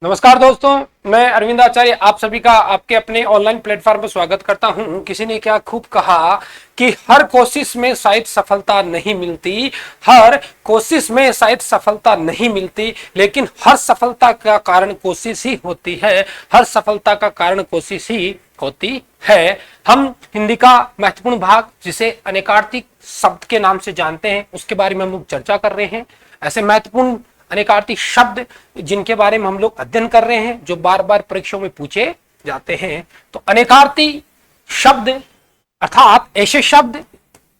नमस्कार दोस्तों, मैं अरविंद आचार्य आप सभी का आपके अपने ऑनलाइन प्लेटफॉर्म पर स्वागत करता हूं। किसी ने क्या खूब कहा कि हर कोशिश में शायद सफलता नहीं मिलती, हर कोशिश में शायद सफलता नहीं मिलती, लेकिन हर सफलता का कारण कोशिश ही होती है। हर सफलता का कारण कोशिश ही होती है। हम हिंदी का महत्वपूर्ण भाग जिसे अनेकार्थी शब्द के नाम से जानते हैं, उसके बारे में हम लोग चर्चा कर रहे हैं। ऐसे महत्वपूर्ण अनेकार्थी शब्द जिनके बारे में हम लोग अध्ययन कर रहे हैं, जो बार बार परीक्षाओं में पूछे जाते हैं। तो अनेकार्थी शब्द अर्थात ऐसे शब्द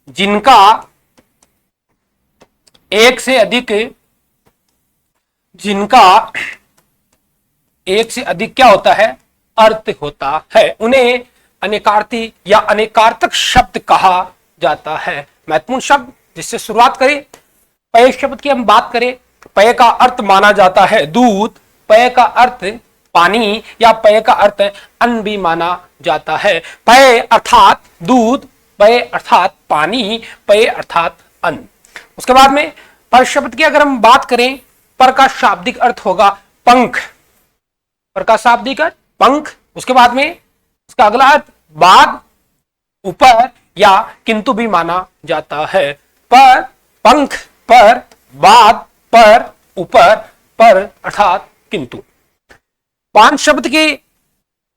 जिनका एक से अधिक क्या होता है, अर्थ होता है, उन्हें अनेकार्थी या अनेकार्थक शब्द कहा जाता है। महत्वपूर्ण शब्द जिससे शुरुआत करें, पय शब्द की हम बात करें। पय का अर्थ माना जाता है दूध, पय का अर्थ पानी या पय का अर्थ अन्न भी माना जाता है। पय अर्थात दूध, पय अर्थात पानी, पय अर्थात अन्न। उसके बाद में पर शब्द की अगर हम बात करें, पर का शाब्दिक अर्थ होगा पंख, पर का शाब्दिक अर्थ पंख। उसके बाद में उसका अगला अर्थ बाद, ऊपर या किंतु भी माना जाता है। पर, पंख, पर, बाद, पर, ऊपर, पर अर्थात किंतु। पान शब्द के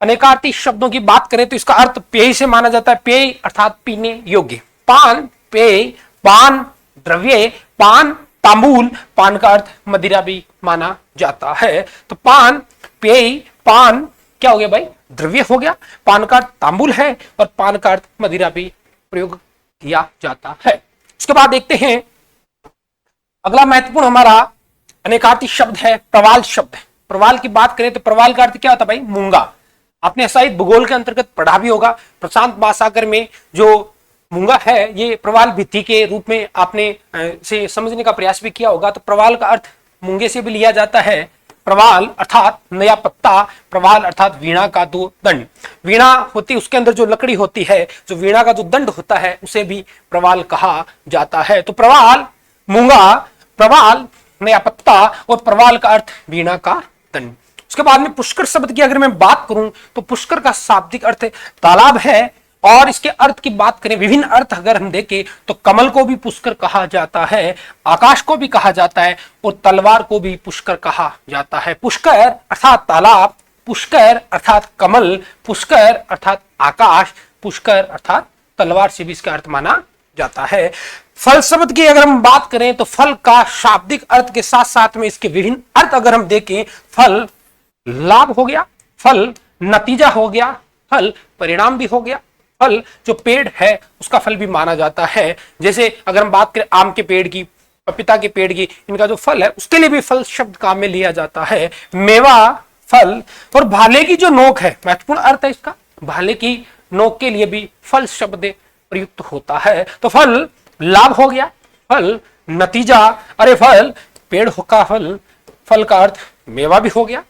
अनेकार्थी शब्दों की बात करें तो इसका अर्थ पेय से माना जाता है। पेय अर्थात पीने योग्य। पान पेय, पान द्रव्य, पान तांबूल, पान का अर्थ मदिरा भी माना जाता है। तो पान पेय, पान क्या हो गया भाई, द्रव्य हो गया, पान का अर्थ तांबूल है और पान का अर्थ मदिरा भी प्रयोग किया जाता है। उसके बाद देखते हैं अगला महत्वपूर्ण हमारा अनेकार्थी शब्द है प्रवाल शब्द। प्रवाल की बात करें तो प्रवाल का अर्थ क्या होता है भाई, मूंगा। आपने शायद भूगोल के अंतर्गत पढ़ा भी होगा। प्रशांत महासागर में जो मूंगा है, ये प्रवाल भित्ति के रूप में आपने से समझने का प्रयास भी किया होगा। तो प्रवाल का अर्थ मूंगे से भी लिया जाता है। प्रवाल अर्थात नया पत्ता, प्रवाल अर्थात वीणा का दो दंड। वीणा होती, उसके अंदर जो लकड़ी होती है, जो वीणा का जो दंड होता है, उसे भी प्रवाल कहा जाता है। तो प्रवाल मूंगा, प्रवाल नया पत्ता और प्रवाल का अर्थ वीणा का दंड। उसके बाद में पुष्कर शब्द की अगर मैं बात करूं तो पुष्कर का शाब्दिक अर्थ तालाब है। और इसके अर्थ की बात करें, विभिन्न अर्थ अगर हम देखें तो कमल को भी पुष्कर कहा जाता है, आकाश को भी कहा जाता है और तलवार को भी पुष्कर कहा जाता है। पुष्कर अर्थात तालाब, पुष्कर अर्थात कमल, पुष्कर अर्थात आकाश, पुष्कर अर्थात तलवार से भी इसका अर्थ माना जाता है। फल शब्द की अगर हम बात करें तो फल का शाब्दिक अर्थ के साथ साथ में इसके विभिन्न अर्थ अगर हम देखें, फल लाभ हो गया, फल नतीजा हो गया, फल परिणाम भी हो गया, फल जो पेड़ है उसका फल भी माना जाता है। जैसे अगर हम बात करें आम के पेड़ की, पपीता के पेड़ की, इनका जो फल है उसके लिए भी फल शब्द काम में लिया जाता है। मेवा, फल। और भाले की जो नोक है, महत्वपूर्ण अर्थ है इसका, भाले की नोक के लिए भी फल शब्द प्रयुक्त होता है। तो फल लाभ हो गया, फल नतीजा, अरे फल पेड़ का फल, फल का अर्थ मेवा भी हो गया,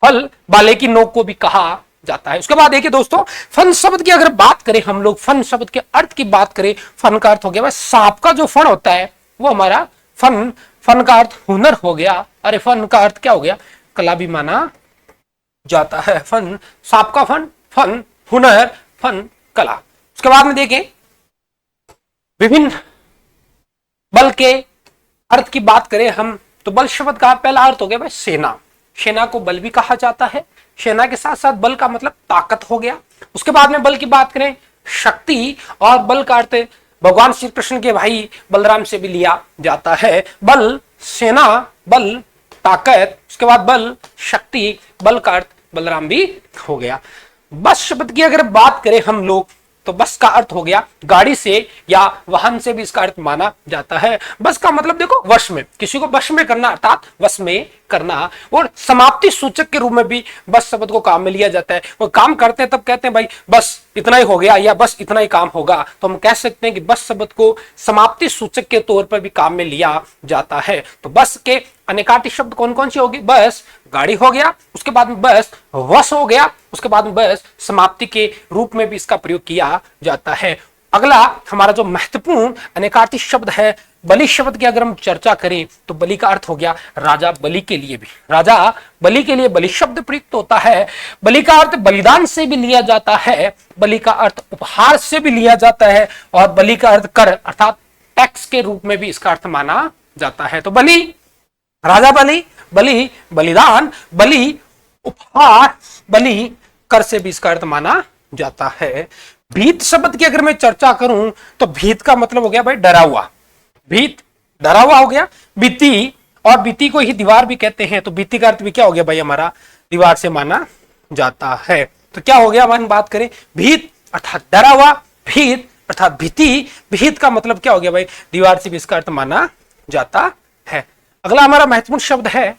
फल बाले की नोक को भी कहा जाता है। उसके बाद देखिए दोस्तों, फन शब्द की अगर बात करें हम लोग, फन शब्द के अर्थ की बात करें, फन का अर्थ हो गया सांप का जो फन होता है वो हमारा फन, फन का अर्थ हुनर हो गया। अरे फन का अर्थ क्या हो गया, कला भी माना जाता है। फन, सांप का फन, फन हुनर, फन कला। उसके बाद में देखें विभिन्न बल के अर्थ की बात करें हम तो बल शब्द का पहला अर्थ हो गया भाई सेना। सेना को बल भी कहा जाता है। सेना के साथ साथ बल का मतलब ताकत हो गया। उसके बाद में बल की बात करें शक्ति, और बल का अर्थ भगवान श्री कृष्ण के भाई बलराम से भी लिया जाता है। बल सेना, बल ताकत, उसके बाद बल शक्ति, बल का अर्थ बलराम भी हो गया। बस शब्द की अगर बात करें हम लोग तो बस का अर्थ हो गया गाड़ी से या वाहन से भी इसका अर्थ माना जाता है। बस का मतलब देखो वश में, किसी को वश में करना अर्थात वश में करना। और समाप्ति सूचक के रूप में भी बस शब्द को काम में लिया जाता है। वो काम करते हैं तब कहते हैं भाई बस इतना ही हो गया या बस इतना ही काम होगा, तो हम कह सकते हैं कि बस शब्द को समाप्ति सूचक के तौर पर भी काम में लिया जाता है। तो बस के अनेकार्थी शब्द कौन कौन से होगी, बस गाड़ी हो गया, उसके बाद में बस वश हो गया, उसके बाद में बस समाप्ति के रूप में भी इसका प्रयोग किया जाता है। अगला हमारा जो महत्वपूर्ण अनेकार्थी शब्द है बलि शब्द की अगर हम चर्चा करें तो बलि का अर्थ हो गया राजा बलि के लिए भी, राजा बलि के लिए बलि शब्द प्रयुक्त होता है। बलि का अर्थ बलिदान से भी लिया जाता है, बलि का अर्थ उपहार से भी लिया जाता है, और बलि का अर्थ कर अर्थात टैक्स के रूप में भी इसका अर्थ माना जाता है। तो बलि, राजा बलि, बलि बलिदान, बलि उपहार, बलि कर से भी इसका अर्थ माना जाता है। भीत शब्द की अगर मैं चर्चा करूं तो भीत का मतलब हो गया भाई डरा हुआ, भीत डरा हुआ हो गया। बीती, और बीती को ही दीवार भी कहते हैं, तो बीती का अर्थ भी क्या हो गया भाई हमारा दीवार से माना जाता है। तो क्या हो गया, हम बात करें भीत अर्थात डरा हुआ, भीत अर्थात भीति, भीत का मतलब क्या हो गया भाई दीवार से भी इसका अर्थ माना जाता है। अगला हमारा महत्वपूर्ण शब्द है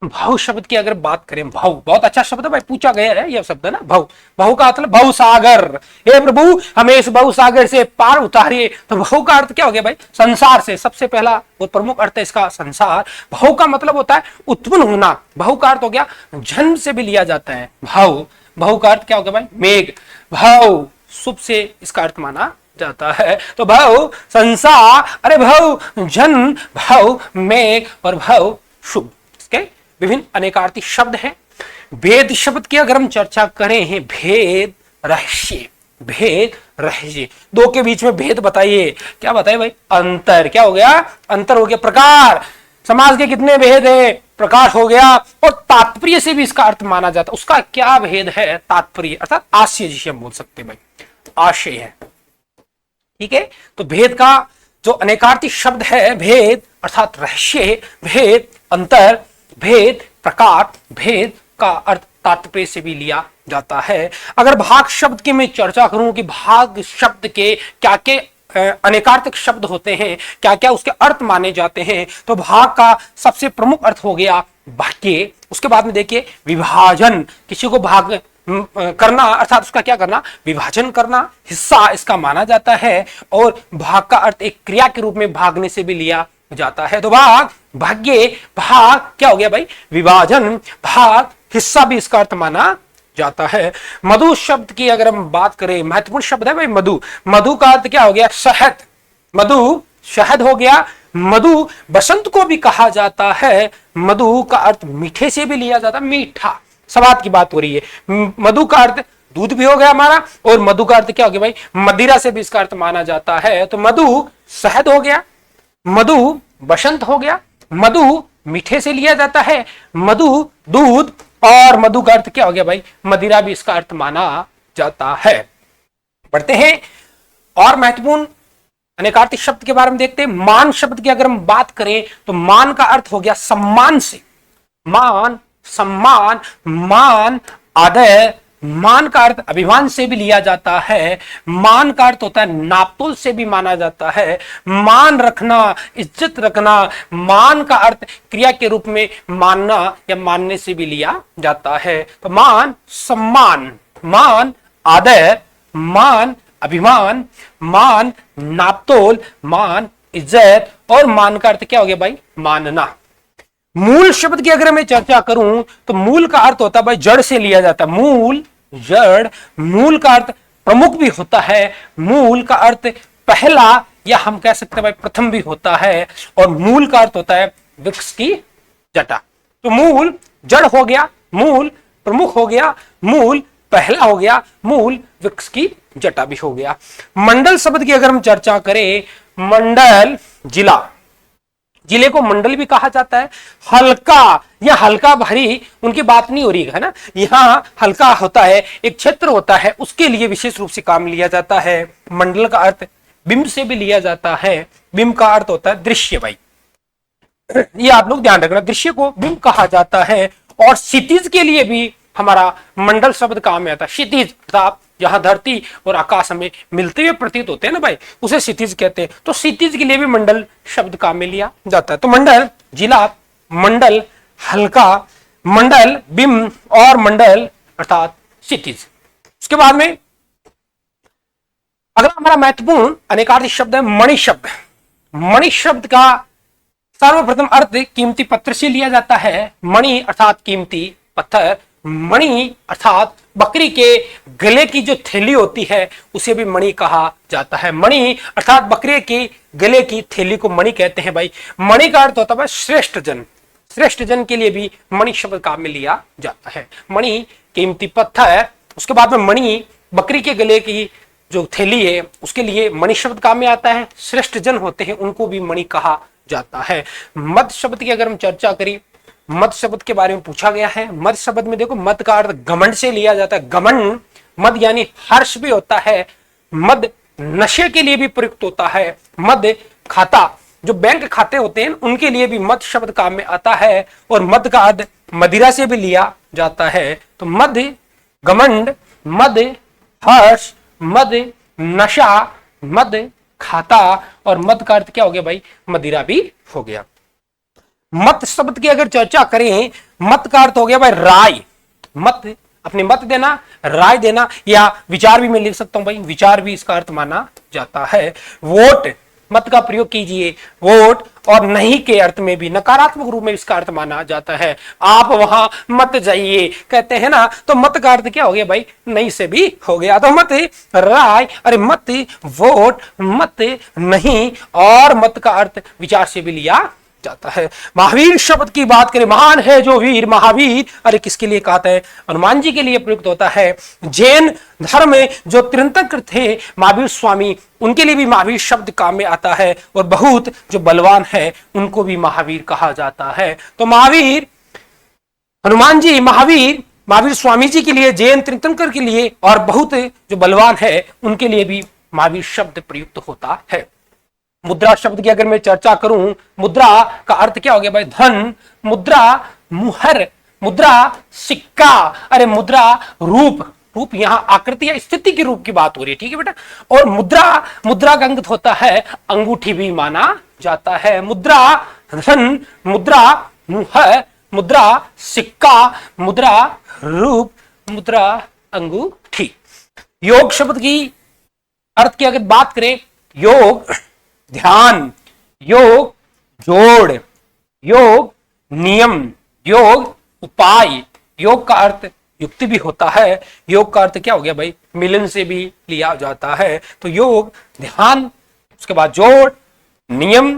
भाव शब्द की अगर बात करें, भाव बहुत अच्छा शब्द है भाई, पूछा गया है यह शब्द है ना भाव। भाव का मतलब भाव सागर, हे प्रभु हमें इस भाव सागर से पार उतारिए। तो भाव का अर्थ क्या हो गया भाई संसार से, सबसे पहला वो प्रमुख अर्थ है इसका संसार। भाव का मतलब होता है उत्पन्न होना, भाव का अर्थ हो गया जन्म से भी लिया जाता है भाव। भाव का अर्थ क्या हो गया भाई मेघ, भाव शुभ से इसका अर्थ माना जाता है। तो भाव संसार, अरे भाव जन्म, भाव मेघ और भाव शुभ, इसके विभिन्न अनेकार्थी शब्द हैं। भेद शब्द की अगर हम चर्चा करें हैं, भेद रहस्य, भेद रहस्य, दो के बीच में भेद बताइए, क्या बताइए भाई अंतर, क्या हो गया अंतर हो गया। प्रकार, समाज के कितने भेद है, प्रकार हो गया। और तात्पर्य से भी इसका अर्थ माना जाता है, उसका क्या भेद है, तात्पर्य अर्थात आशय जिसे हम बोल सकते हैं भाई, आशय है, ठीक है। तो भेद का जो अनेकार्थी शब्द है, भेद अर्थात रहस्य, भेद अंतर, भेद प्रकार, भेद का अर्थ तात्पर्य से भी लिया जाता है। अगर भाग शब्द की मैं चर्चा करूं कि भाग शब्द के क्या क्या अनेकार्थक शब्द होते हैं, क्या क्या उसके अर्थ माने जाते हैं, तो भाग का सबसे प्रमुख अर्थ हो गया भाग्य। उसके बाद में देखिए विभाजन, किसी को भाग करना अर्थात उसका क्या करना विभाजन करना, हिस्सा इसका माना जाता है। और भाग का अर्थ एक क्रिया के रूप में भागने से भी लिया जाता है। तो भाग, भाग्य, भाग क्या हो गया भाई विभाजन, भाग हिस्सा भी इसका अर्थ माना जाता है। मधु शब्द की अगर हम बात करें, महत्वपूर्ण शब्द है भाई मधु। मधु का अर्थ क्या हो गया शहद, मधु शहद हो गया। मधु बसंत को भी कहा जाता है, मधु का अर्थ मीठे से भी लिया जाता है, मीठा स्वाद की बात हो रही है। मधु का अर्थ दूध भी हो गया हमारा, और मधु का अर्थ क्या हो गया भाई मदिरा से भी इसका अर्थ माना जाता है। तो मधु शहद हो गया, मधु बसंत हो गया, मधु मीठे से लिया जाता है, मधु दूध, और मधु का अर्थ क्या हो गया भाई मदिरा भी इसका अर्थ माना जाता है। बढ़ते हैं और महत्वपूर्ण अनेकार्थी शब्द के बारे में देखते हैं। मान शब्द की अगर हम बात करें तो मान का अर्थ हो गया सम्मान से, मान सम्मान, मान आदर, मान का अर्थ अभिमान से भी लिया जाता है, मान का अर्थ होता है नापतोल से भी माना जाता है, मान रखना, इज्जत रखना, मान का अर्थ क्रिया के रूप में मानना या मानने से भी लिया जाता है। तो मान सम्मान, मान आदर, मान अभिमान, मान नापतोल, मान इज्जत, और मान का अर्थ क्या हो गया भाई मानना। मूल शब्द की अगर मैं चर्चा करूं तो मूल का अर्थ होता है भाई जड़ से लिया जाता है, मूल जड़। मूल का अर्थ प्रमुख भी होता है, मूल का अर्थ पहला या हम कह सकते हैं भाई प्रथम भी होता है, और मूल का अर्थ होता है वृक्ष की जटा। तो मूल जड़ हो गया, मूल प्रमुख हो गया, मूल पहला हो गया, मूल वृक्ष की जटा भी हो गया। मंडल शब्द की अगर हम चर्चा करें, मंडल जिला, जिले को मंडल भी कहा जाता है। हल्का या हल्का भारी उनकी बात नहीं हो रही है ना, यहाँ हल्का होता है एक क्षेत्र होता है, उसके लिए विशेष रूप से काम लिया जाता है। मंडल का अर्थ बिंब से भी लिया जाता है, बिंब का अर्थ होता है दृश्य भाई, ये आप लोग ध्यान रखना, दृश्य को बिंब कहा जाता है। और क्षितिज के लिए भी हमारा मंडल शब्द काम में आता है। क्षितिज अर्थात जहां धरती और आकाश हमें मिलते हुए प्रतीत होते हैं ना भाई, उसे क्षितिज कहते हैं। तो क्षितिज के लिए भी मंडल शब्द काम में लिया जाता है। तो मंडल जिला, मंडल हल्का, मंडल बिंब, और मंडल अर्थात क्षितिज। उसके बाद में अगला हमारा महत्वपूर्ण अनेकार्थी शब्द है मणि शब्द। मणि शब्द का सर्वप्रथम अर्थ कीमती पत्थर से लिया जाता है। मणि अर्थात कीमती पत्थर, मणि अर्थात बकरी के गले की जो थैली होती है उसे भी मणि कहा जाता है। मणि अर्थात बकरी के गले की थैली को मणि कहते हैं भाई। मणि का अर्थ होता है श्रेष्ठ जन, श्रेष्ठ जन के लिए भी मणि शब्द काम में लिया जाता है। मणि कीमती पत्थर है। उसके बाद में मणि बकरी के गले की जो थैली है उसके लिए मणि शब्द काम में आता है। श्रेष्ठ जन होते हैं उनको भी मणि कहा जाता है। मद शब्द की अगर हम चर्चा करें, मद शब्द के बारे में पूछा गया है। मद शब्द में देखो मद का अर्थ घमंड से लिया जाता है। घमंड, मद यानी हर्ष भी होता है। मद नशे के लिए भी प्रयुक्त होता है। मद खाता, जो बैंक खाते होते हैं उनके लिए भी मद शब्द काम में आता है। और मद का अर्थ मदिरा से भी लिया जाता है। तो मद घमंड, मद हर्ष, मद नशा, मद खाता और मद का अर्थ क्या हो गया भाई, मदिरा भी हो गया। मत शब्द की अगर चर्चा करें, मत का अर्थ हो गया भाई राय। मत, अपने मत देना, राय देना, या विचार भी मैं लिख सकता हूं भाई, विचार भी इसका अर्थ माना जाता है। वोट, मत का प्रयोग कीजिए। वोट और नहीं के अर्थ में भी नकारात्मक रूप में इसका अर्थ माना जाता है। आप वहां मत जाइए कहते हैं ना, तो मत का अर्थ क्या हो गया भाई, नहीं से भी हो गया। तो मत राय, अरे मत वोट, मत नहीं और मत का अर्थ विचार से भी लिया जाता है। महावीर शब्द की बात करें, महान है जो वीर महावीर, अरे किसके लिए कहते हैं, हनुमान जी के लिए प्रयुक्त होता है। जैन धर्म में जो तीर्थंकर थे महावीर स्वामी, उनके लिए भी महावीर शब्द काम में आता है। और बहुत जो बलवान है उनको भी महावीर कहा जाता है। तो महावीर, हनुमान जी, महावीर, महावीर स्वामी जी के लिए, जैन तीर्थंकर के लिए और बहुत जो बलवान है उनके लिए भी महावीर शब्द प्रयुक्त होता है। मुद्रा शब्द की अगर मैं चर्चा करूं, मुद्रा का अर्थ क्या हो गया भाई, धन। मुद्रा मुहर, मुद्रा सिक्का, अरे मुद्रा रूप, रूप यहां आकृति या स्थिति के रूप की बात हो रही है, ठीक है बेटा। और मुद्रा, मुद्रा का अंग होता है अंगूठी भी माना जाता है। मुद्रा धन, मुद्रा मुहर, मुद्रा सिक्का, मुद्रा रूप, मुद्रा अंगूठी। योग शब्द की अर्थ की अगर बात करें, योग ध्यान, योग जोड़, योग नियम, योग उपाय। योग का अर्थ युक्ति भी होता है। योग का अर्थ क्या हो गया भाई, मिलन से भी लिया जाता है। तो योग ध्यान, उसके बाद जोड़, नियम,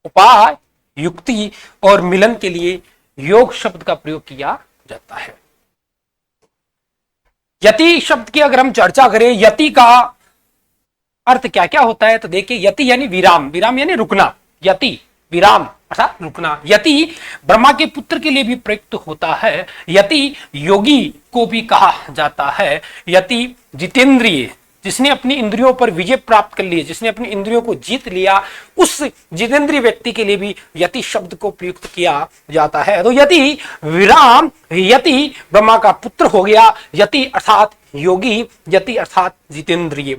उपाय, युक्ति और मिलन के लिए योग शब्द का प्रयोग किया जाता है। यति शब्द की अगर हम चर्चा करें, यति का अर्थ क्या क्या होता है, तो देखिए यति यानी विराम, विराम यानी रुकना, यति विराम अर्थात रुकना। यति ब्रह्मा के पुत्र के लिए भी प्रयुक्त होता है। यति योगी को भी कहा जाता है। यति जितेंद्रिय, जिसने अपनी इंद्रियों पर विजय प्राप्त कर ली, जिसने अपनी इंद्रियों को जीत लिया, उस जितेंद्रिय व्यक्ति के लिए भी यति शब्द को प्रयुक्त किया जाता है। तो यति विराम, यति ब्रह्मा का पुत्र हो गया, यति अर्थात योगी, यति अर्थात जितेंद्रिय।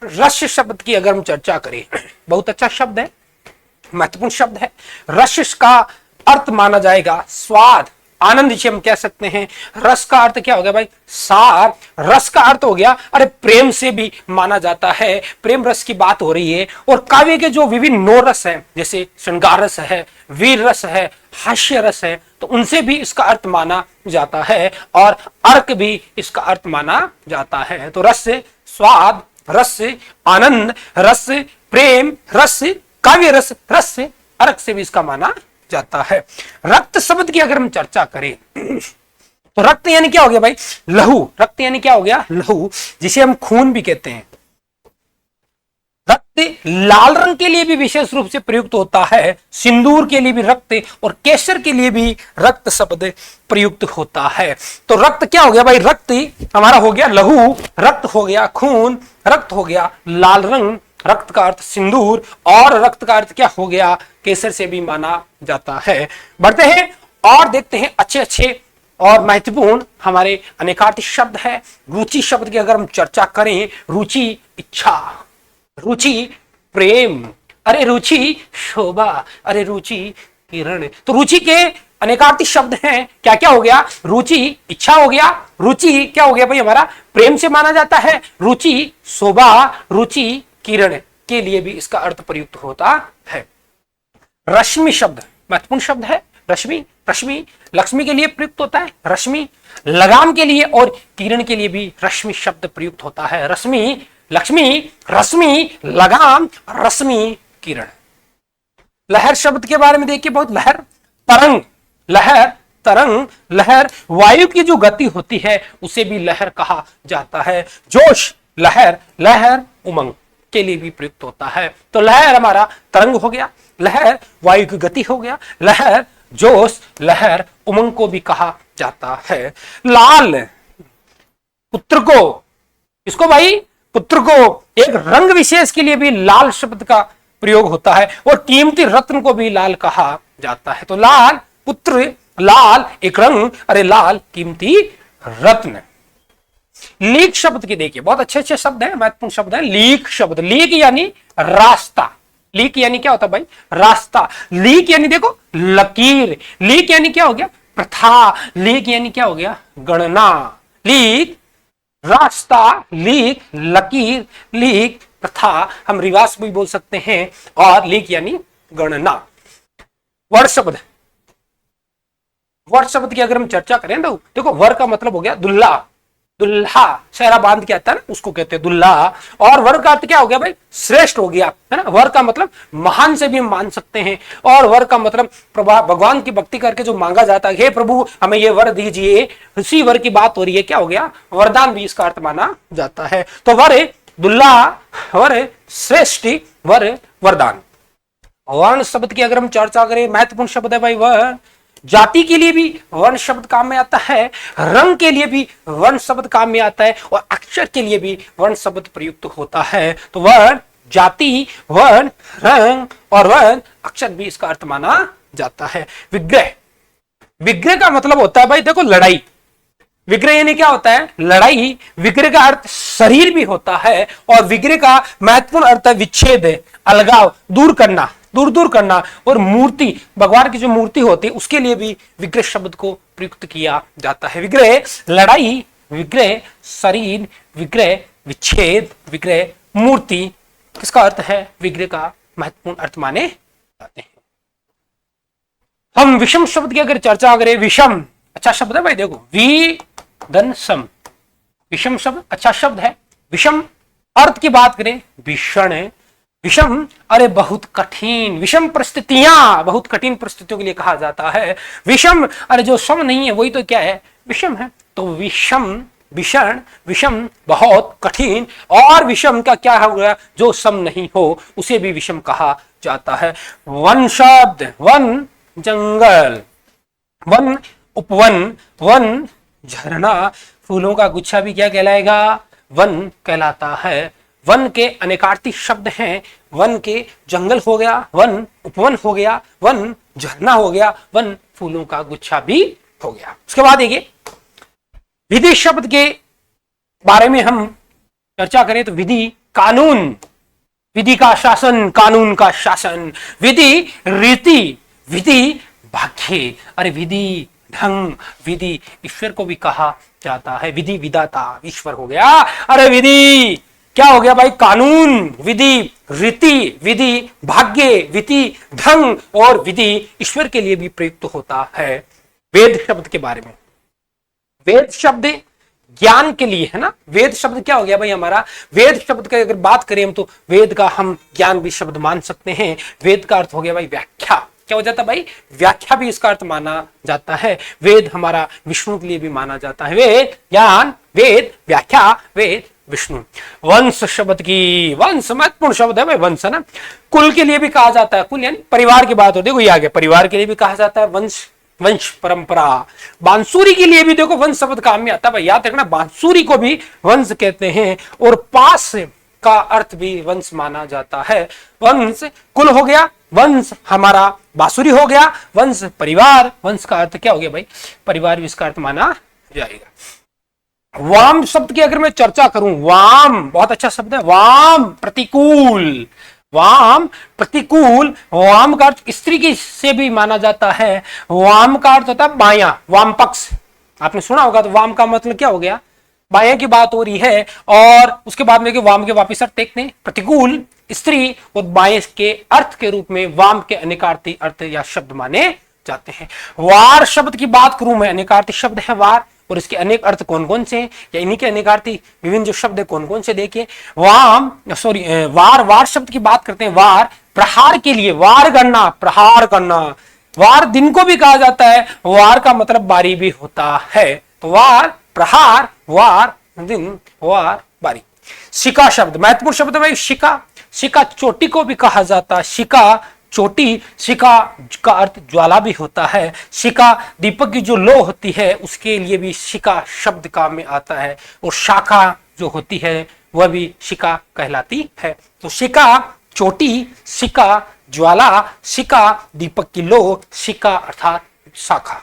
रस शब्द की अगर हम चर्चा करें, बहुत अच्छा शब्द है, महत्वपूर्ण शब्द है। रस का अर्थ माना जाएगा स्वाद, आनंद जिसे हम कह सकते हैं। रस का अर्थ क्या हो गया भाई, सार। रस का अर्थ हो गया, अरे प्रेम से भी माना जाता है, प्रेम रस की बात हो रही है। और काव्य के जो विभिन्न नौ रस है, जैसे श्रृंगार रस है, वीर रस है, हास्य रस है, तो उनसे भी इसका अर्थ माना जाता है। और अर्क भी इसका अर्थ माना जाता है। तो रस स्वाद, रस आनंद, रस प्रेम, रस काव्य रस, रस अर्क से भी इसका माना जाता है। रक्त शब्द की अगर हम चर्चा करें, तो रक्त यानी क्या हो गया भाई, लहू। रक्त यानी क्या हो गया, लहू, जिसे हम खून भी कहते हैं। रक्त लाल रंग के लिए भी विशेष रूप से प्रयुक्त होता है। सिंदूर के लिए भी रक्त और केसर के लिए भी रक्त शब्द प्रयुक्त होता है। तो रक्त क्या हो गया भाई, रक्त हमारा हो गया लहू, रक्त हो गया खून, रक्त हो गया लाल रंग, रक्त का अर्थ सिंदूर और रक्त का अर्थ क्या हो गया, केसर से भी माना जाता है। बढ़ते हैं और देखते हैं अच्छे अच्छे और महत्वपूर्ण हमारे अनेकार्थी शब्द है। रुचि शब्द की अगर हम चर्चा करें, रुचि इच्छा, रुचि प्रेम, अरे रुचि शोभा, अरे रुचि किरण। तो रुचि के अनेकार्थी शब्द हैं, क्या क्या हो गया, रुचि इच्छा हो गया, रुचि क्या हो गया भाई हमारा प्रेम से माना जाता है, रुचि शोभा, रुचि किरण के लिए भी इसका अर्थ प्रयुक्त होता है। रश्मि शब्द महत्वपूर्ण शब्द है। रश्मि रश्मि लक्ष्मी के लिए प्रयुक्त होता है रश्मि, लगाम के लिए और किरण के लिए भी रश्मि शब्द प्रयुक्त होता है। रश्मि लक्ष्मी, रश्मि लगाम, रश्मि किरण। लहर शब्द के बारे में देखिए, बहुत लहर, तरंग, लहर, तरंग, लहर, वायु की जो गति होती है उसे भी लहर कहा जाता है। जोश, लहर, लहर उमंग के लिए भी प्रयुक्त होता है। तो लहर हमारा तरंग हो गया, लहर वायु की गति हो गया, लहर जोश, लहर उमंग को भी कहा जाता है। लाल, पुत्र को, इसको भाई पुत्र को एक रंग विशेष के लिए भी लाल शब्द का प्रयोग होता है, और कीमती रत्न को भी लाल कहा जाता है। तो लाल पुत्र, लाल एक रंग, अरे लाल कीमती रत्न। लीक शब्द की देखिए, बहुत अच्छे अच्छे शब्द हैं, महत्वपूर्ण शब्द है। लीक शब्द, लीक यानी रास्ता, लीक यानी क्या होता है भाई, रास्ता। लीक यानी देखो लकीर, लीक यानी क्या हो गया, प्रथा, लीक यानी क्या हो गया, गणना। लीक रास्ता, लीक लकीर, लीक प्रथा, हम रिवाज भी बोल सकते हैं, और लीक यानी गणना। वर्ड शब्द, वर्ड शब्द की अगर हम चर्चा करें तो देखो, वर का मतलब हो गया दुल्हा, दुल्हा शहरा बांध के आता है ना, उसको कहते हैं दुल्हा। और वर का अर्थ क्या हो गया भाई, श्रेष्ठ हो गया, है ना। वर का मतलब महान से भी मान सकते हैं, और वर का मतलब भगवान की भक्ति करके जो मांगा जाता है, हे प्रभु हमें ये वर दीजिए, उसी वर की बात हो रही है, क्या हो गया, वरदान भी इसका अर्थ माना जाता है। तो वर दुल्हा, वर श्रेष्ठी, वर वरदान। वर्ण शब्द की अगर हम चर्चा करें, महत्वपूर्ण शब्द है भाई वर्ण। जाति के लिए भी वर्ण शब्द काम में आता है, रंग के लिए भी वर्ण शब्द काम में आता है, और अक्षर के लिए भी वर्ण शब्द प्रयुक्त होता है। तो वर्ण, जाति, वर्ण, रंग और वर्ण, अक्षर भी इसका अर्थ माना जाता है। विग्रह, विग्रह का मतलब होता है भाई देखो लड़ाई, विग्रह यानी क्या होता है, लड़ाई। विग्रह का अर्थ शरीर भी होता है, और विग्रह का महत्वपूर्ण अर्थ है विच्छेद, अलगाव, दूर करना, दूर दूर करना। और मूर्ति, भगवान की जो मूर्ति होती है उसके लिए भी विग्रह शब्द को प्रयुक्त किया जाता है। विग्रह लड़ाई, विग्रह शरीर, विग्रह विच्छेद, विग्रह मूर्ति, किसका अर्थ है, विग्रह का महत्वपूर्ण अर्थ माने जाते हैं। हम विषम शब्द की अगर चर्चा करें, विषम अच्छा शब्द है भाई, देखो वी धन सम, विषम शब्द अच्छा शब्द है। विषम अर्थ की बात करें, भीषण है, विषम अरे बहुत कठिन, विषम परिस्थितियां, बहुत कठिन परिस्थितियों के लिए कहा जाता है। विषम अरे जो सम नहीं है वही तो क्या है, विषम है। तो विषम, भीषण, विषम बहुत कठिन, और विषम का क्या होगा, जो सम नहीं हो उसे भी विषम कहा जाता है। वन शब्द, वन जंगल, वन उपवन, वन झरना, फूलों का गुच्छा भी क्या कहलाएगा, वन कहलाता है। वन के अनेकार्थी शब्द हैं, वन के जंगल हो गया, वन उपवन हो गया, वन झरना हो गया, वन फूलों का गुच्छा भी हो गया। उसके बाद देखिए विधि शब्द के बारे में हम चर्चा करें तो विधि कानून, विधि का शासन, कानून का शासन। विधि रीति, विधि भाग्य, अरे विधि ढंग, विधि ईश्वर को भी कहा जाता है। विधि विधाता ईश्वर हो गया, अरे विधि क्या हो गया भाई, कानून, विधि रीति, विधि भाग्य, विधि ढंग, और विधि ईश्वर के लिए भी प्रयुक्त होता है। वेद शब्द के बारे में, वेद शब्द ज्ञान के लिए है ना, वेद शब्द क्या हो गया भाई हमारा, वेद शब्द की अगर बात करें हम तो वेद का हम ज्ञान भी शब्द मान सकते हैं। वेद का अर्थ हो गया भाई व्याख्या, क्या हो जाता है भाई, व्याख्या भी इसका अर्थ माना जाता है। वेद हमारा विष्णु के लिए भी माना जाता है। वेद ज्ञान, वेद व्याख्या, वेद विष्णु। वंश शब्द की, वंश महत्वपूर्ण शब्द है भाई, वंश है ना। कुल के लिए भी कहा जाता है, कुल यानी परिवार की बात होती है, देखो आगे परिवार के लिए भी कहा जाता है वंश, वंश परंपरा। बांसुरी के लिए भी देखो वंश शब्द काम में आता है भाई, याद रखना बांसुरी को भी वंश कहते हैं, और पास का अर्थ भी वंश माना जाता है। वंश कुल हो गया, वंश हमारा बांसुरी हो गया, वंश परिवार, वंश का अर्थ क्या हो गया भाई, परिवार भी इसका अर्थ माना जाएगा। वाम शब्द की अगर मैं चर्चा करूं, वाम बहुत अच्छा शब्द है, वाम प्रतिकूल, वाम प्रतिकूल। वाम का अर्थ स्त्री की से भी माना जाता है। वाम का अर्थ होता है बायां, वाम पक्ष, आपने सुना होगा। तो वाम का मतलब क्या हो गया, बायां की बात हो रही है। और उसके बाद में वाम के वापिस अर्थ देखते हैं, प्रतिकूल स्त्री, और बाएं के अर्थ के रूप में वाम के अनेकार्थी अर्थ या शब्द माने जाते हैं। वार शब्द की बात करूं मैं, अनेकार्थी शब्द है वार, और इसके अनेक अर्थ कौन कौन से हैं, या इन्हीं के अनेकार्थी विभिन्न जो शब्द है कौन कौन से, देखिए वार, वार शब्द की बात करते हैं। वार प्रहार के लिए, वार करना, प्रहार करना। वार दिन को भी कहा जाता है, वार का मतलब बारी भी होता है। तो वार प्रहार, वार दिन, वार बारी। शिका शब्द महत्वपूर्ण शब्द है भाई, शिका। शिका चोटी को भी कहा जाता है, शिका चोटी। शिका का अर्थ ज्वाला भी होता है। शिका दीपक की जो लो होती है उसके लिए भी शिका शब्द काम में आता है। और शाखा जो होती है वह भी शिका कहलाती है। तो शिका चोटी, शिका ज्वाला, शिका दीपक की लो, शिका अर्थात शाखा।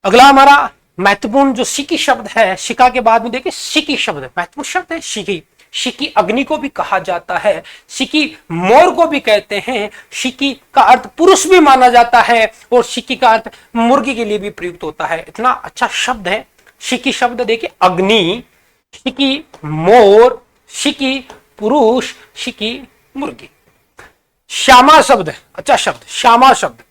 अगला हमारा महत्वपूर्ण जो शिकी शब्द है, शिका के बाद में देखिए शिकी शब्द महत्वपूर्ण शब्द है। शिकी, शिकी अग्नि को भी कहा जाता है, शिकी मोर को भी कहते हैं। शिकी का अर्थ पुरुष भी माना जाता है, और शिकी का अर्थ मुर्गी के लिए भी प्रयुक्त होता है। इतना अच्छा शब्द है शिकी शब्द। देखिए अग्नि, शिकी मोर, शिकी पुरुष, शिकी मुर्गी। श्यामा शब्द, अच्छा शब्द श्यामा शब्द।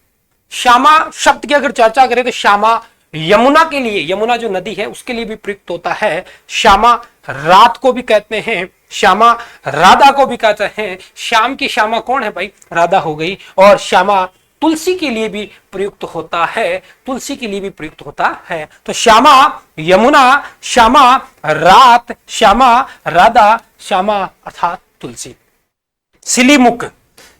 श्यामा शब्द की अगर चर्चा करें तो श्यामा यमुना के लिए, यमुना जो नदी है उसके लिए भी प्रयुक्त होता है। श्यामा रात को भी कहते हैं, श्यामा राधा को भी कहते हैं। श्याम की श्यामा कौन है भाई, राधा हो गई। और श्यामा तुलसी के लिए भी प्रयुक्त होता है, तुलसी के लिए भी प्रयुक्त होता है। तो श्यामा यमुना, श्यामा रात, श्यामा राधा, श्यामा अर्थात तुलसी। सिलीमुख,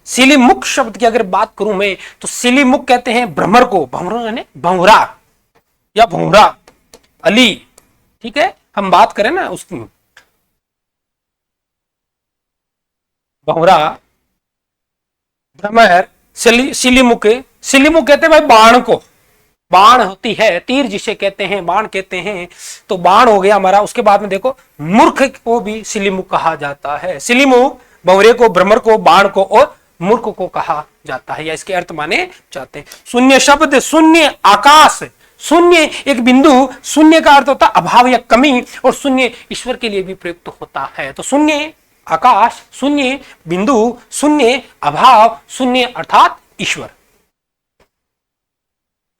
सिलीमुख शब्द की अगर बात करूं मैं तो सिलीमुख कहते हैं भ्रमर को, भ्रमर यानी भंवरा या भौरा अली, ठीक है। हम बात करें ना उसकी भौरा, भ्रमर, सिलीमुख। सिलीमुख कहते हैं भाई बाण को, बाण होती है तीर जिसे कहते हैं, बाण कहते हैं। तो बाण हो गया हमारा। उसके बाद में देखो मूर्ख को भी सिलीमुख कहा जाता है। सिलीमुख भंवरे को, भ्रमर को, बाण को और मूर्ख को कहा जाता है, या इसके अर्थ माने जाते हैं। शून्य शब्द, शून्य आकाश, शून्य एक बिंदु, शून्य का अर्थ होता है अभाव या कमी, और शून्य ईश्वर के लिए भी प्रयुक्त होता है। तो शून्य आकाश, शून्य बिंदु, शून्य अभाव, शून्य अर्थात ईश्वर।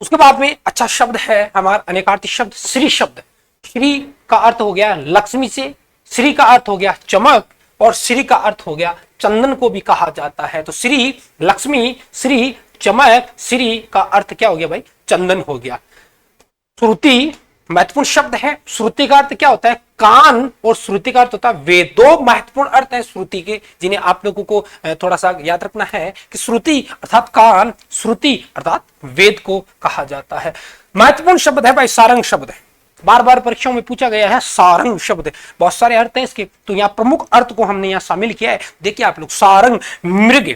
उसके बाद में अच्छा शब्द है हमारा अनेकार्थी शब्द श्री शब्द। श्री का अर्थ हो गया लक्ष्मी से, श्री का अर्थ हो गया चमक, और श्री का अर्थ हो गया चंदन को भी कहा जाता है। तो श्री लक्ष्मी, श्री चमक, श्री का अर्थ क्या हो गया भाई, चंदन हो गया। श्रुति महत्वपूर्ण शब्द है। श्रुति का अर्थ क्या होता है, कान, और श्रुति का अर्थ होता है वेद। दो महत्वपूर्ण अर्थ है श्रुति के, जिन्हें आप लोगों को थोड़ा सा याद रखना है कि श्रुति अर्थात कान, श्रुति अर्थात वेद को कहा जाता है। महत्वपूर्ण शब्द है भाई सारंग शब्द है, बार बार परीक्षाओं में पूछा गया है सारंग शब्द। बहुत सारे अर्थ हैं इसके, तो यहाँ प्रमुख अर्थ को हमने यहाँ शामिल किया है। देखिए आप लोग, सारंग मृग,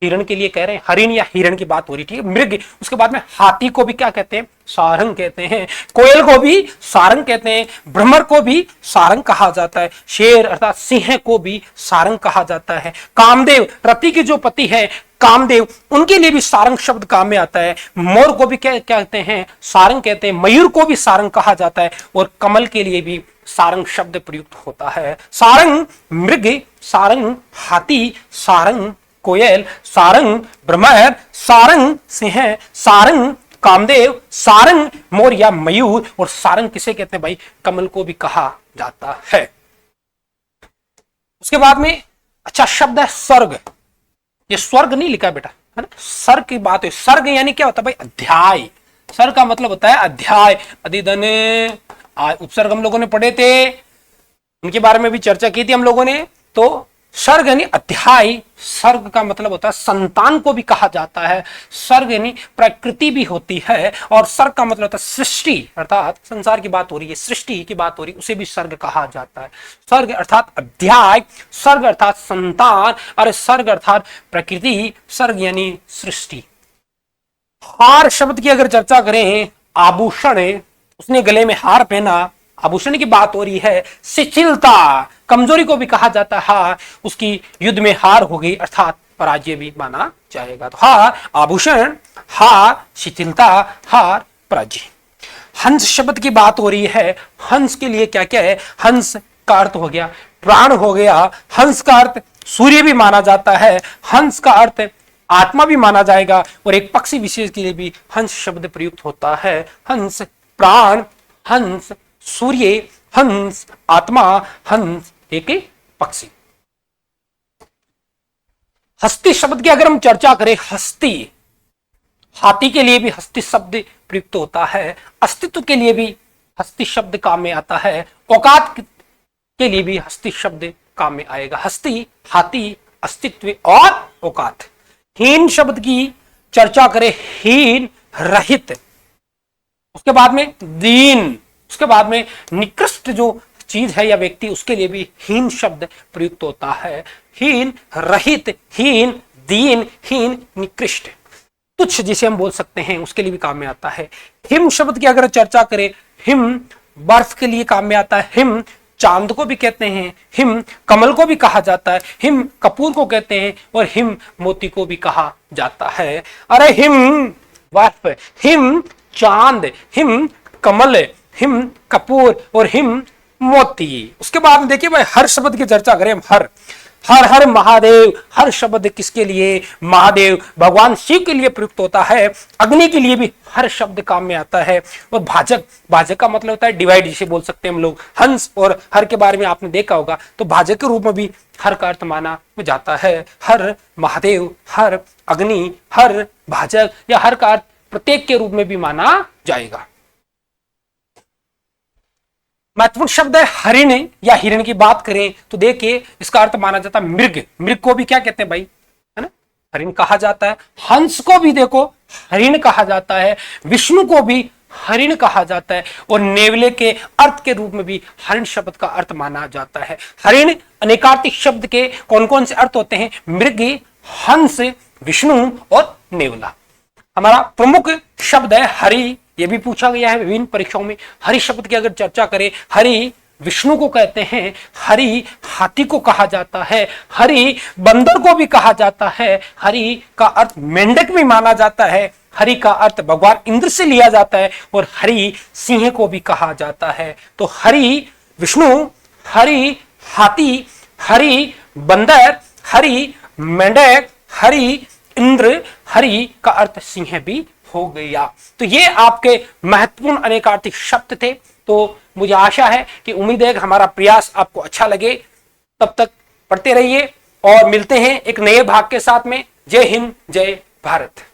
हिरण के लिए कह रहे हैं, हरिण या हिरण की बात हो रही, ठीक है, मृग। उसके बाद में हाथी को भी क्या कहते हैं, सारंग कहते हैं। कोयल को भी सारंग कहते हैं। भ्रमर को भी सारंग कहा जाता है। शेर अर्थात सिंह को भी सारंग कहा जाता है। कामदेव, रति के जो पति है कामदेव, उनके लिए भी सारंग शब्द काम में आता है। मोर को भी क्या कहते हैं, सारंग कहते हैं। मयूर को भी सारंग कहा जाता है, और कमल के लिए भी सारंग शब्द प्रयुक्त होता है। सारंग मृग, सारंग हाथी, सारंग कोयल, सारंग भ्रमर, सारंग सिंह, सारंग कामदेव, सारंग मोर या मयूर, और सारंग किसे कहते हैं भाई, कमल को भी कहा जाता है। उसके बाद में अच्छा शब्द है स्वर्ग। ये स्वर्ग नहीं लिखा बेटा, है ना, सर्ग की बात है। सर्ग यानी क्या होता है भाई, अध्याय। सर्ग का मतलब होता है अध्याय, अधिधन उपसर्ग हम लोगों ने पढ़े थे, उनके बारे में भी चर्चा की थी हम लोगों ने। तो सर्ग यानी अध्याय। सर्ग का मतलब होता है संतान को भी कहा जाता है। सर्ग यानी प्रकृति भी होती है, और सर्ग का मतलब होता है सृष्टि, अर्थात संसार की बात हो रही है, सृष्टि की बात हो रही है, उसे भी सर्ग कहा जाता है। सर्ग अर्थात अध्याय, सर्ग अर्थात संतान, और सर्ग अर्थात प्रकृति, सर्ग यानी सृष्टि। हार शब्द की अगर चर्चा करें, आभूषण, उसने गले में हार पहना, आभूषण की बात हो रही है। शिथिलता, कमजोरी को भी कहा जाता है। हार, उसकी युद्ध में हार हो गई, अर्थात पराजय भी माना जाएगा। तो हार आभूषण, हार शिथिलता, हार पराजय। हंस शब्द की बात हो रही है। हंस के लिए क्या क्या है, हंस का अर्थ हो गया प्राण हो गया। हंस का अर्थ सूर्य भी माना जाता है। हंस का अर्थ आत्मा भी माना जाएगा, और एक पक्षी विशेष के लिए भी हंस शब्द प्रयुक्त होता है। हंस प्राण, हंस सूर्य, हंस आत्मा, हंस एक पक्षी। हस्ती शब्द की अगर हम चर्चा करें, हस्ती, हाथी के लिए भी हस्ती शब्द प्रयुक्त होता है, अस्तित्व के लिए भी हस्ती शब्द काम में आता है, औकात के लिए भी हस्ती शब्द काम में आएगा। हस्ती, हाथी, अस्तित्व और औकात। हीन शब्द की चर्चा करें, हीन, रहित, उसके बाद में दीन, उसके बाद में निकृष्ट जो चीज है या व्यक्ति, उसके लिए भी हीन शब्द प्रयुक्त होता है। हीन, रहित, हीन, दीन, हीन, निकृष्ट, तुच्छ जिसे हम बोल सकते हैं, उसके लिए भी काम में आता है। हिम शब्द की अगर चर्चा करें, हिम बर्फ के लिए काम में आता है, हिम चांद को भी कहते हैं, हिम कमल को भी कहा जाता है, हिम कपूर को कहते हैं, और हिम मोती को भी कहा जाता है। अरे हिम बर्फ, हिम चांद, हिम कमल, हिम कपूर और हिम मोती। उसके बाद में देखिए भाई, हर शब्द की चर्चा करें, हर हर हर महादेव, हर शब्द किसके लिए? महादेव भगवान शिव के लिए प्रयुक्त होता है। अग्नि के लिए भी हर शब्द काम में आता है। और भाजक, भाजक का मतलब होता है डिवाइड, जिसे बोल सकते हैं हम लोग। हंस और हर के बारे में आपने देखा होगा, तो भाजक के रूप में भी हर का अर्थ माना जाता है। हर महादेव, हर अग्नि, हर भाजक, या हर का अर्थ प्रत्येक के रूप में भी माना जाएगा। महत्वपूर्ण शब्द है हरिण या हिरण की बात करें तो देखिए, इसका अर्थ माना जाता है मृग। मृग को भी क्या कहते हैं भाई, है ना, हरिण कहा जाता है। हंस को भी देखो हरिण कहा जाता है, विष्णु को भी हरिण कहा जाता है, और नेवले के अर्थ के रूप में भी हरिण शब्द का अर्थ माना जाता है। हरिण अनेकार्थक शब्द के कौन कौन से अर्थ होते हैं? मृग, हंस, विष्णु और नेवला। हमारा प्रमुख शब्द है हरि, ये भी पूछा गया है विभिन्न परीक्षाओं में। हरि शब्द की अगर चर्चा करें, हरि विष्णु को कहते हैं, हरि हाथी को कहा जाता है, हरि बंदर को भी कहा जाता है, हरि का अर्थ मेंढक भी माना जाता है, हरि का अर्थ भगवान इंद्र से लिया जाता है, और हरि सिंह को भी कहा जाता है। तो हरि विष्णु, हरि हाथी, हरि बंदर, हरि मेंढक, हरि इंद्र, हरि का अर्थ सिंह भी हो गया। तो ये आपके महत्वपूर्ण अनेकार्थक शब्द थे। तो मुझे आशा है कि, उम्मीद है कि हमारा प्रयास आपको अच्छा लगे। तब तक पढ़ते रहिए और मिलते हैं एक नए भाग के साथ में। जय हिंद, जय भारत।